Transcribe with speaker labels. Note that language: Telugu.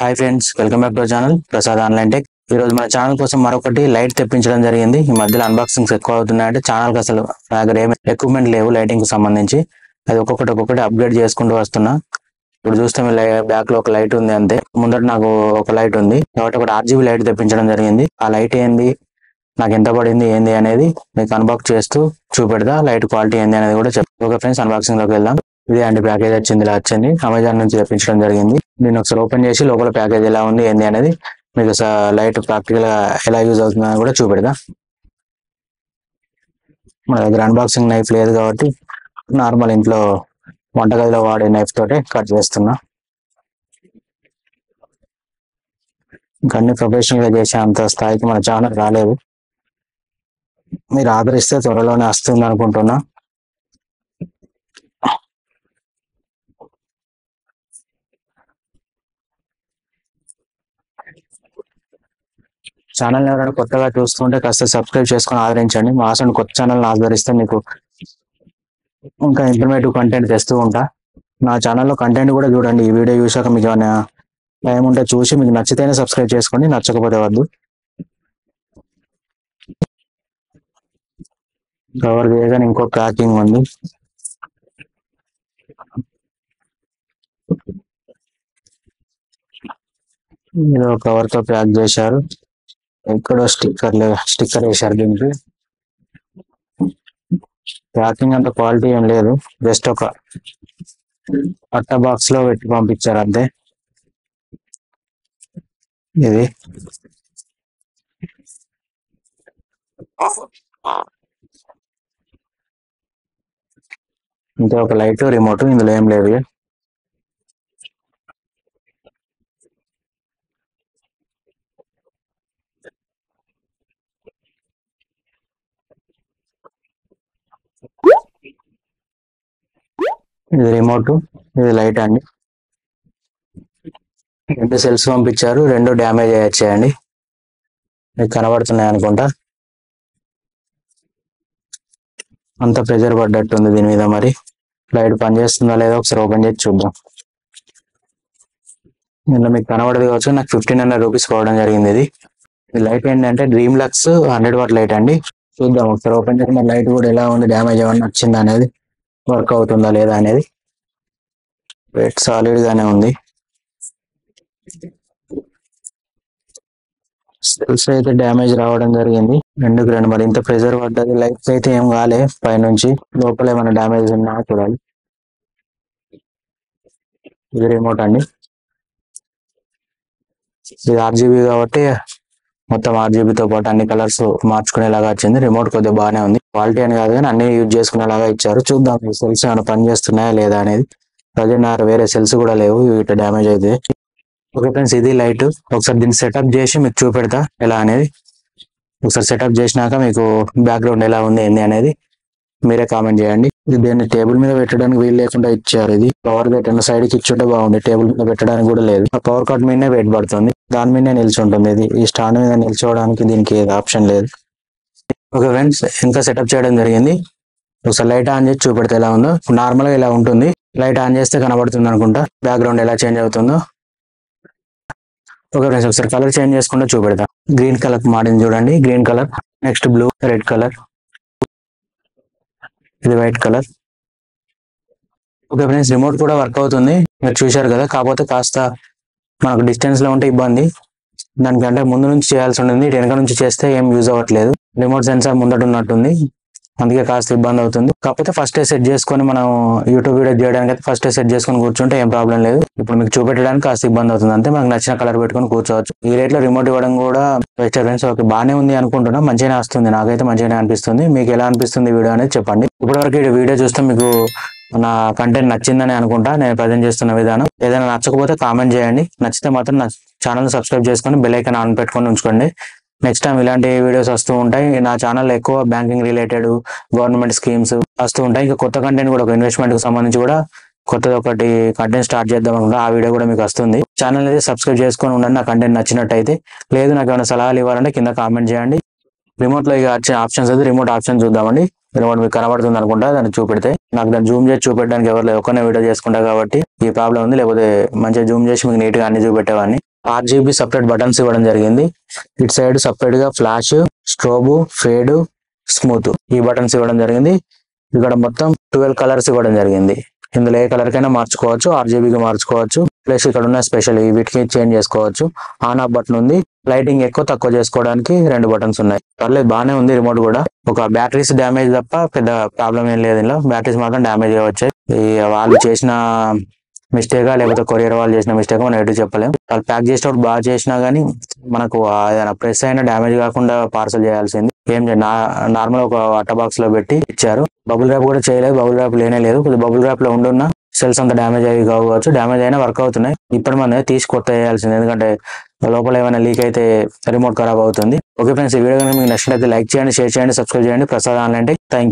Speaker 1: Hi friends, welcome back to our channel Prasad online tech. ఈ రోజు మన ఛానల్ కోసం మరొకటి లైట్ తెప్పించడం జరిగింది. ఈ మధ్యలో అన్బాక్సింగ్స్ ఎక్కువ అవుతున్నాయంటే ఛానల్ కి అసలు నా దగ్గర ఏమి ఎక్విప్మెంట్ లేవు లైటింగ్ కి సంబంధించి. అది ఒక్కొక్కటి అప్గ్రేడ్ చేసుకుంటూ వస్తున్నా. ఇప్పుడు చూస్తే బ్యాక్ లో ఒక లైట్ ఉంది అంతే. ముందట నాకు ఒక లైట్ ఉంది కాబట్టి ఒకటి RGB లైట్ తెప్పించడం జరిగింది. ఆ లైట్ ఏంది, నాకు ఎంత పడింది ఏంది అనేది మీకు అన్బాక్స్ చేస్తూ చూపెడతా. లైట్ క్వాలిటీ ఏంది అనేది కూడా చెప్తా. ఓకే ఫ్రెండ్స్, అన్బాక్సింగ్ లోకి వెళ్దాం. ఇది అండి ప్యాకేజ్ వచ్చింది, ఇలా వచ్చింది. అమెజాన్ నుంచి తెప్పించడం జరిగింది. దీన్ని ఒకసారి ఓపెన్ చేసి లోపల ప్యాకేజ్ ఎలా ఉంది ఏంది అనేది మీకు లైట్ ప్రాక్టికల్ గా ఎలా యూజ్ అవుతుందని కూడా చూపెడతా. మన దగ్గర అన్బాక్సింగ్ నైఫ్ లేదు కాబట్టి నార్మల్ ఇంట్లో వంటగదిలో వాడే నైఫ్ తోటే కట్ చేస్తున్నా. ఇంకా అన్ని ప్రొఫెషనల్ గా చేసే అంత స్థాయికి మన ఛానల్ రాలేదు. మీరు ఆదరిస్తే త్వరలోనే వస్తుంది అనుకుంటున్నా. ఛానల్ ఎవరైనా కొత్తగా చూస్తుంటే కాస్త సబ్స్క్రైబ్ చేసుకొని ఆదరించండి. మా అసలు కొత్త ఛానల్ ఆదరిస్తే మీకు ఇంకా ఇన్ఫర్మేటివ్ కంటెంట్ తెస్తూ ఉంటా. నా ఛానల్లో కంటెంట్ కూడా చూడండి. ఈ వీడియో చూసాక మీకు ఏమైనా టైం ఉంటే చూసి మీకు నచ్చితేనే సబ్స్క్రైబ్ చేసుకోండి, నచ్చకపోతే వద్దు. కవర్ చేయగానే ఇంకో ప్యాకింగ్ ఉంది. ఏదో కవర్ తో ప్యాక్ చేశారు. ఎక్కడో స్టిక్కర్ వేశారు. దీనికి ప్యాకింగ్ అంత క్వాలిటీ ఏం లేదు, జస్ట్ ఒక అట్ట బాక్స్ లో పెట్టి పంపించారు అంతే. ఇది ఇంతే, ఒక లైట్ రిమోట్, ఇందులో ఏం లేదు. ఇది రిమోట్, ఇది లైట్ అండి. 2 సెల్స్ పంపించారు, 2 డ్యామేజ్ అయ్యాయండి. మీకు కనబడుతున్నాయి అనుకుంటా. అంత ప్రెజర్ పడ్డట్టుంది దీని మీద. మరి లైట్ పనిచేస్తుందా లేదా ఒకసారి ఓపెన్ చేసి చూద్దాం. నిన్న మీకు కనబడదు కావచ్చు, నాకు 1500 రూపీస్ పోవడం జరిగింది. ఇది లైట్ ఏంటంటే డ్రీమ్ లక్స్ 100 వాట్ లైట్ అండి. చూద్దాం ఒకసారి ఓపెన్ చేసి మన లైట్ కూడా ఎలా ఉంది, డ్యామేజ్ ఏమన్నా వచ్చిందా అనేది, వర్క్ అవుతుందా లేదా అనేది. వెయిట్ సాలిడ్ గానే ఉంది. సెల్స్ అయితే డ్యామేజ్ రావడం జరిగింది. 2 మరి ఇంత ప్రెజర్ పడ్డది. లైట్స్ అయితే ఏం కాలే, పైనుంచి లోపల ఏమైనా డ్యామేజ్ ఉన్నా చూడాలి. ఇది రిమోట్ అండి. ఇది RGB కాబట్టి మొత్తం RGB తో పాటు అన్ని కలర్స్ మార్చుకునేలాగా వచ్చింది. రిమోట్ కొద్దిగా బాగానే ఉంది, క్వాలిటీ అని కాదు కానీ అన్ని యూజ్ చేసుకునేలాగా ఇచ్చారు. చూద్దాం ఈ సెల్స్ ఏమైనా పని చేస్తున్నాయా లేదా అనేది. ప్రజెంట్ వేరే సెల్స్ కూడా లేవు, ఇటు డ్యామేజ్ అయితే. ఓకే ఫ్రెండ్స్, ఇది లైట్. ఒకసారి దీన్ని సెటప్ చేసి మీకు చూపెడతా ఎలా అనేది. ఒకసారి సెటప్ చేసినాక మీకు బ్యాక్గ్రౌండ్ ఎలా ఉంది ఏంది అనేది మీరే కామెంట్ చేయండి. ఇది దీన్ని టేబుల్ మీద పెట్టడానికి వీలు లేకుండా ఇచ్చారు. ఇది పవర్ పెట్టిన సైడ్ కి ఇచ్చుంటే బాగుంది, టేబుల్ మీద పెట్టడానికి కూడా లేదు. ఆ పవర్ కట్ మీదనే వెయిట్ పడుతుంది, దాని మీదనే నిల్చుంటుంది. ఇది ఈ స్టాండ్ మీద నిల్చోవడానికి దీనికి ఏది ఆప్షన్ లేదు. ఓకే ఫ్రెండ్స్, ఇంకా సెటప్ చేయడం జరిగింది. ఒకసారి లైట్ ఆన్ చేసి చూపెడితే ఎలా ఉందో. నార్మల్ గా ఇలా ఉంటుంది, లైట్ ఆన్ చేస్తే కనబడుతుంది అనుకుంటా బ్యాక్గ్రౌండ్ ఎలా చేంజ్ అవుతుందో. ఓకే ఫ్రెండ్స్, ఒకసారి కలర్ చేంజ్ చేసుకుంటూ చూపెడతా. గ్రీన్ కలర్ మారింది చూడండి, green colour. Next blue, red colour, ఇది white colour. Okay friends, remote కూడా వర్క్ అవుతుంది, మీరు చూశారు కదా. కాకపోతే కాస్త మనకు డిస్టెన్స్ లో ఉంటే ఇబ్బంది. దానికంటే ముందు నుంచి చేయాల్సి ఉంటుంది, వెనక నుంచి చేస్తే ఏం యూజ్ అవ్వట్లేదు. రిమోట్ సెన్సార్ ముందట ఉన్నట్టుంది, అందుకే కాస్త ఇబ్బంది అవుతుంది. కాకపోతే ఫస్ట్ సెట్ చేసుకొని మనం యూట్యూబ్ వీడియో చేయడానికి అయితే ఫస్ట్ సెట్ చేసుకొని కూర్చుంటే ఏం ప్రాబ్లం లేదు. ఇప్పుడు మీకు చూపెట్టడానికి కాస్త ఇబ్బంది అవుతుంది అంతే. మనకు నచ్చిన కలర్ పెట్టుకొని కూర్చోవచ్చు. ఈ రేట్ లో రిమోట్ ఇవ్వడం కూడా బెస్ట్ ఫ్రెండ్స్. ఓకే, బాగానే ఉంది అనుకుంటున్నా, మంచిగానే వస్తుంది, నాకైతే మంచిగానే అనిపిస్తుంది. మీకు ఎలా అనిపిస్తుంది వీడియో అనేది చెప్పండి. ఇప్పటివరకు ఈ వీడియో చూస్తే మీకు నా కంటెంట్ నచ్చిందని అనుకుంటా. నేను ప్రజెంట్ చేస్తున్న విధానం ఏదైనా నచ్చకపోతే కామెంట్ చేయండి, నచ్చితే మాత్రం నా ఛానల్ సబ్స్క్రైబ్ చేసుకొని బెల్ ఐకాన్ ఆన్ పెట్టుకొని ఉంచుకోండి. నెక్స్ట్ టైం ఇలాంటి వీడియోస్ వస్తూ ఉంటాయి. నా ఛానల్ ఎక్కువ బ్యాంకింగ్ రిలేటెడ్, గవర్నమెంట్ స్కీమ్స్ వస్తూ ఉంటాయి. ఇంకా కొత్త కంటెంట్ కూడా, ఒక ఇన్వెస్ట్మెంట్ కి సంబంధించి కూడా కొత్తది ఒకటి కంటెంట్ స్టార్ట్ చేద్దాం అనుకుంటా. ఆ వీడియో కూడా మీకు వస్తుంది. ఛానల్ అయితే సబ్స్క్రైబ్ చేసుకొని ఉండండి. నా కంటెంట్ నచ్చినట్టయితే. లేదు నాకు ఏమైనా సలహాలు ఇవ్వాలంటే కింద కామెంట్ చేయండి. రిమోట్ లో వచ్చే ఆప్షన్స్ అయితే రిమోట్ ఆప్షన్ చూద్దామండి. రిమోట్ మీకు కనబడుతుంది అనుకుంటా, దాన్ని చూపెడితే. నాకు దాన్ని జూమ్ చేసి చూపెట్టడానికి ఎవరు లేదు, ఒక్కనే వీడియో చేసుకుంటా కాబట్టి ఈ ప్రాబ్లం ఉంది. లేకపోతే మంచిగా జూమ్ చేసి మీకు నీట్ గా అన్ని చూపెట్టేవాడిని. RGB సపరేట్ బటన్స్ ఇవ్వడం జరిగింది. ఇటు సైడ్ సపరేట్ గా ఫ్లాష్, స్ట్రోబ్, ఫేడ్, స్మూత్ ఈ బటన్స్ ఇవ్వడం జరిగింది. ఇక్కడ మొత్తం 12 కలర్స్ ఇవ్వడం జరిగింది. ఇందులో ఏ కలర్ కైనా మార్చుకోవచ్చు, RGBకి మార్చుకోవచ్చు. ప్లస్ ఇక్కడ ఉన్న స్పెషల్ వీటికి చేంజ్ చేసుకోవచ్చు. ఆన్ ఆఫ్ బటన్ ఉంది. లైటింగ్ ఎక్కువ తక్కువ చేసుకోవడానికి 2 బటన్స్ ఉన్నాయి. పర్లేదు బాగానే ఉంది రిమోట్ కూడా. ఒక బ్యాటరీస్ డ్యామేజ్ తప్ప పెద్ద ప్రాబ్లం ఏం లేదు. ఇందులో బ్యాటరీస్ మాత్రం డ్యామేజ్ వచ్చాయి. వాళ్ళు చేసిన మిస్టేకా లేకపోతే కొరియర్ వాళ్ళు చేసిన మిస్టేక్ మనం ఎటు చెప్పలేం. వాళ్ళు ప్యాక్ చేసేటప్పుడు బాగా చేసినా గానీ మనకు ఏదైనా ప్రెస్ అయినా డ్యామేజ్ కాకుండా పార్సల్ చేయాల్సింది. ఏం నార్మల్ ఒక అట్ట బాక్స్ లో పెట్టి ఇచ్చారు. బబుల్ ర్యాప్ కూడా చేయలేదు. బబుల్ ర్యాప్ లేనే లేదు. బబుల్ ర్యాప్ లో ఉండున్న సెల్స్ అంతా డ్యామేజ్ అయ్యి కావచ్చు. డ్యామేజ్ అయినా వర్క్ అవుతున్నాయి. ఇప్పుడు మనం తీసి కొత్త వేయాల్సింది. ఎందుకంటే లోపల ఏమైనా లీక్ అయితే రిమోట్ ఖరాబ్ అవుతుంది. ఓకే ఫ్రెండ్స్, ఈ వీడియో మీకు నచ్చినట్లయితే లైక్ చేయండి, షేర్ చేయండి, సబ్స్క్రైబ్ చేయండి. Prasad online tech. Thank you.